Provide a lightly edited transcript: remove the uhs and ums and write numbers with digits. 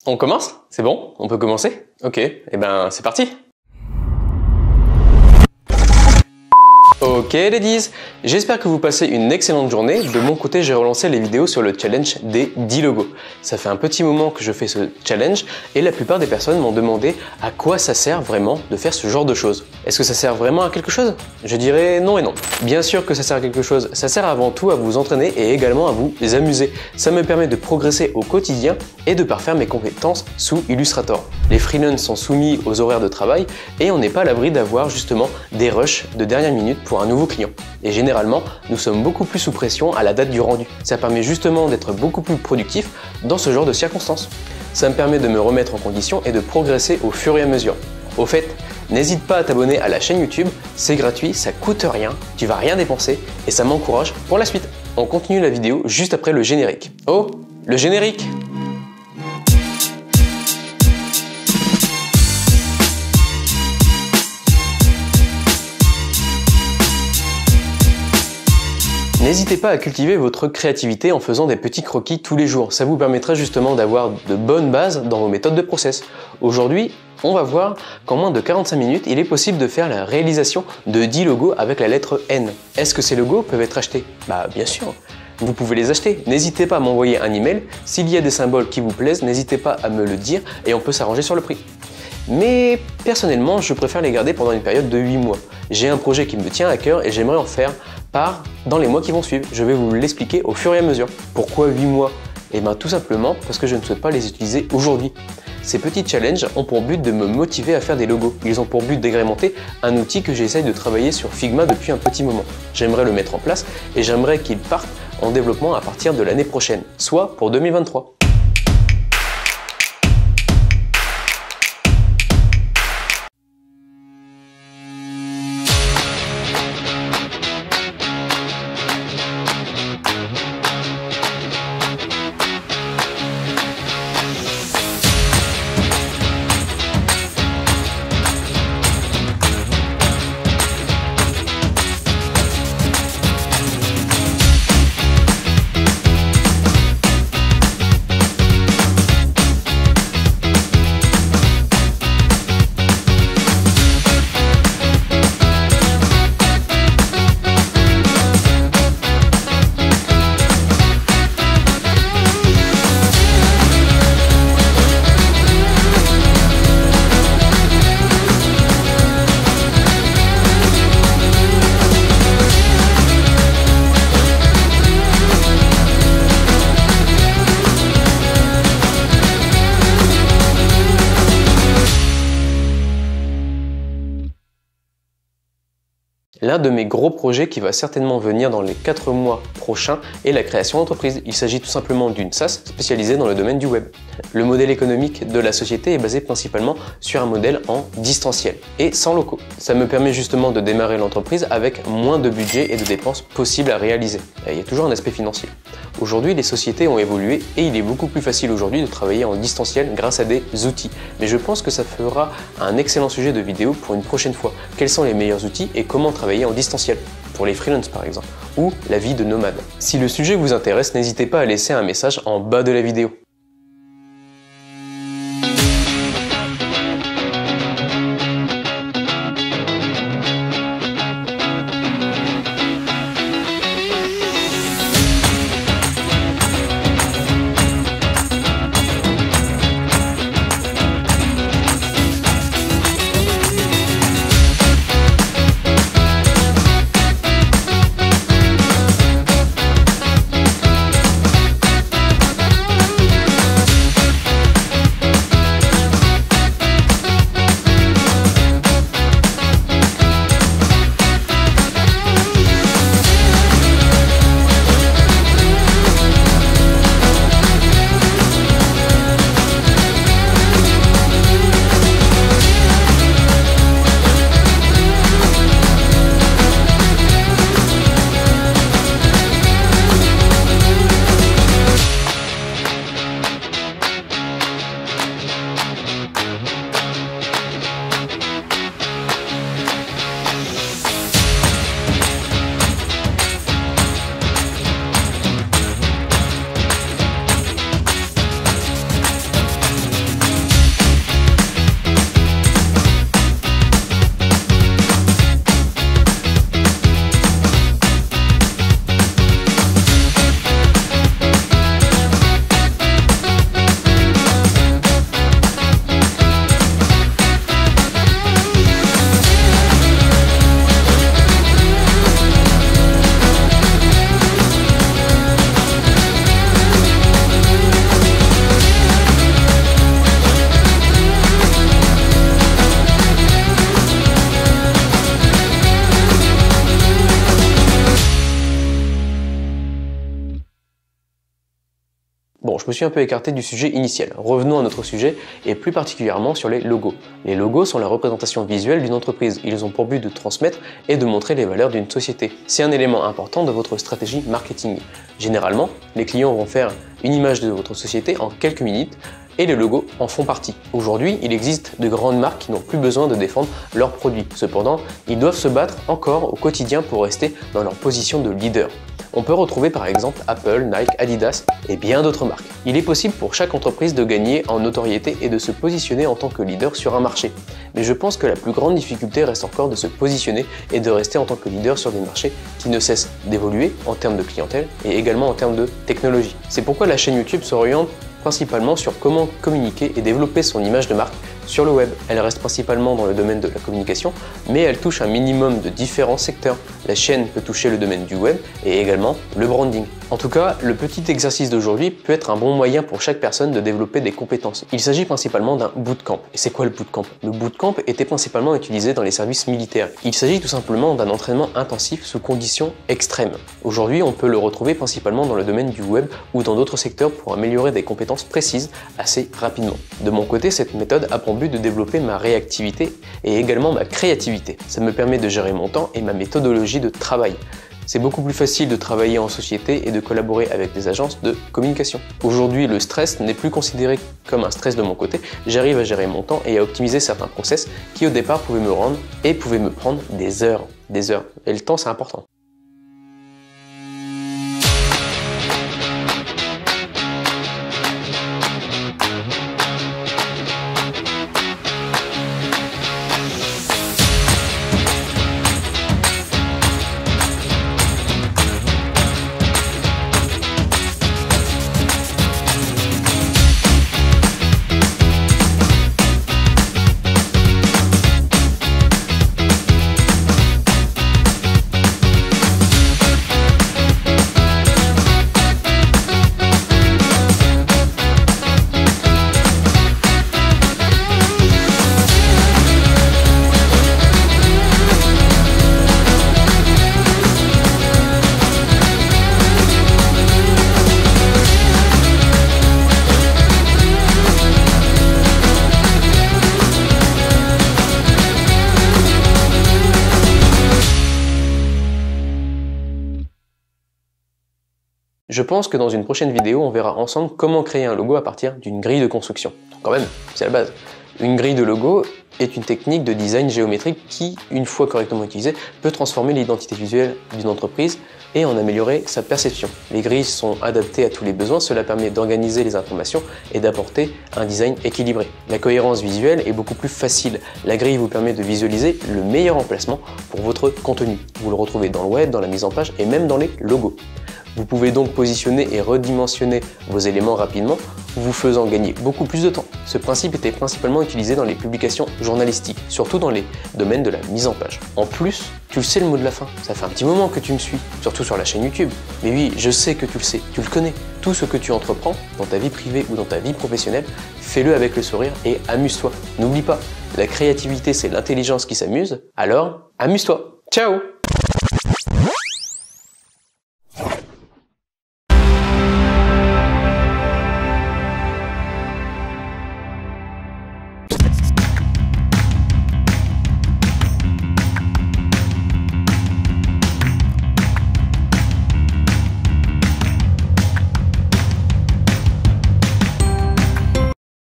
On commence? C'est bon? On peut commencer? Ok, et ben c'est parti! Ok ladies, j'espère que vous passez une excellente journée. De mon côté, j'ai relancé les vidéos sur le challenge des 10 logos. Ça fait un petit moment que je fais ce challenge et la plupart des personnes m'ont demandé à quoi ça sert vraiment de faire ce genre de choses. Est-ce que ça sert vraiment à quelque chose? Je dirais non et non. Bien sûr que ça sert à quelque chose, ça sert avant tout à vous entraîner et également à vous amuser. Ça me permet de progresser au quotidien et de parfaire mes compétences sous Illustrator. Les freelances sont soumis aux horaires de travail et on n'est pas à l'abri d'avoir justement des rushs de dernière minute pour un nouveau client. Et généralement, nous sommes beaucoup plus sous pression à la date du rendu. Ça permet justement d'être beaucoup plus productif dans ce genre de circonstances. Ça me permet de me remettre en condition et de progresser au fur et à mesure. Au fait, n'hésite pas à t'abonner à la chaîne YouTube, c'est gratuit, ça coûte rien, tu vas rien dépenser et ça m'encourage pour la suite. On continue la vidéo juste après le générique. Oh, le générique! N'hésitez pas à cultiver votre créativité en faisant des petits croquis tous les jours. Ça vous permettra justement d'avoir de bonnes bases dans vos méthodes de process. Aujourd'hui, on va voir qu'en moins de 45 minutes, il est possible de faire la réalisation de 10 logos avec la lettre N. Est-ce que ces logos peuvent être achetés? Bah bien sûr, vous pouvez les acheter. N'hésitez pas à m'envoyer un email. S'il y a des symboles qui vous plaisent, n'hésitez pas à me le dire et on peut s'arranger sur le prix. Mais personnellement, je préfère les garder pendant une période de 8 mois. J'ai un projet qui me tient à cœur et j'aimerais en faire part dans les mois qui vont suivre. Je vais vous l'expliquer au fur et à mesure. Pourquoi 8 mois? Eh bien tout simplement parce que je ne souhaite pas les utiliser aujourd'hui. Ces petits challenges ont pour but de me motiver à faire des logos. Ils ont pour but d'agrémenter un outil que j'essaye de travailler sur Figma depuis un petit moment. J'aimerais le mettre en place et j'aimerais qu'il parte en développement à partir de l'année prochaine, soit pour 2023. L'un de mes gros projets qui va certainement venir dans les 4 mois prochains est la création d'entreprise. Il s'agit tout simplement d'une SaaS spécialisée dans le domaine du web. Le modèle économique de la société est basé principalement sur un modèle en distanciel et sans locaux. Ça me permet justement de démarrer l'entreprise avec moins de budget et de dépenses possibles à réaliser. Il y a toujours un aspect financier. Aujourd'hui, les sociétés ont évolué et il est beaucoup plus facile aujourd'hui de travailler en distanciel grâce à des outils. Mais je pense que ça fera un excellent sujet de vidéo pour une prochaine fois. Quels sont les meilleurs outils et comment travailler en distanciel, pour les freelances par exemple, ou la vie de nomade. Si le sujet vous intéresse, n'hésitez pas à laisser un message en bas de la vidéo. je me suis un peu écarté du sujet initial. Revenons à notre sujet et plus particulièrement sur les logos. Les logos sont la représentation visuelle d'une entreprise. Ils ont pour but de transmettre et de montrer les valeurs d'une société. C'est un élément important de votre stratégie marketing. Généralement, les clients vont faire une image de votre société en quelques minutes et les logos en font partie. Aujourd'hui, il existe de grandes marques qui n'ont plus besoin de défendre leurs produits. Cependant, ils doivent se battre encore au quotidien pour rester dans leur position de leader. On peut retrouver par exemple Apple, Nike, Adidas et bien d'autres marques. Il est possible pour chaque entreprise de gagner en notoriété et de se positionner en tant que leader sur un marché. Mais je pense que la plus grande difficulté reste encore de se positionner et de rester en tant que leader sur des marchés qui ne cessent d'évoluer en termes de clientèle et également en termes de technologie. C'est pourquoi la chaîne YouTube s'oriente principalement sur comment communiquer et développer son image de marque sur le web. Elle reste principalement dans le domaine de la communication, mais elle touche un minimum de différents secteurs. La chaîne peut toucher le domaine du web et également le branding. En tout cas, le petit exercice d'aujourd'hui peut être un bon moyen pour chaque personne de développer des compétences. Il s'agit principalement d'un bootcamp. Et c'est quoi le bootcamp? Le bootcamp était principalement utilisé dans les services militaires. Il s'agit tout simplement d'un entraînement intensif sous conditions extrêmes. Aujourd'hui, on peut le retrouver principalement dans le domaine du web ou dans d'autres secteurs pour améliorer des compétences précises assez rapidement. De mon côté, cette méthode a pour but de développer ma réactivité et également ma créativité. Ça me permet de gérer mon temps et ma méthodologie de travail. C'est beaucoup plus facile de travailler en société et de collaborer avec des agences de communication. Aujourd'hui, le stress n'est plus considéré comme un stress de mon côté. J'arrive à gérer mon temps et à optimiser certains process qui au départ pouvaient me rendre et pouvaient me prendre des heures. Et le temps, c'est important. Je pense que dans une prochaine vidéo, on verra ensemble comment créer un logo à partir d'une grille de construction. Quand même, c'est la base. Une grille de logo est une technique de design géométrique qui, une fois correctement utilisée, peut transformer l'identité visuelle d'une entreprise et en améliorer sa perception. Les grilles sont adaptées à tous les besoins, cela permet d'organiser les informations et d'apporter un design équilibré. La cohérence visuelle est beaucoup plus facile. La grille vous permet de visualiser le meilleur emplacement pour votre contenu. Vous le retrouvez dans le web, dans la mise en page et même dans les logos. Vous pouvez donc positionner et redimensionner vos éléments rapidement, vous faisant gagner beaucoup plus de temps. Ce principe était principalement utilisé dans les publications journalistiques, surtout dans les domaines de la mise en page. En plus, tu le sais le mot de la fin, ça fait un petit moment que tu me suis, surtout sur la chaîne YouTube. Mais oui, je sais que tu le sais, tu le connais. Tout ce que tu entreprends, dans ta vie privée ou dans ta vie professionnelle, fais-le avec le sourire et amuse-toi. N'oublie pas, la créativité c'est l'intelligence qui s'amuse, alors amuse-toi. Ciao!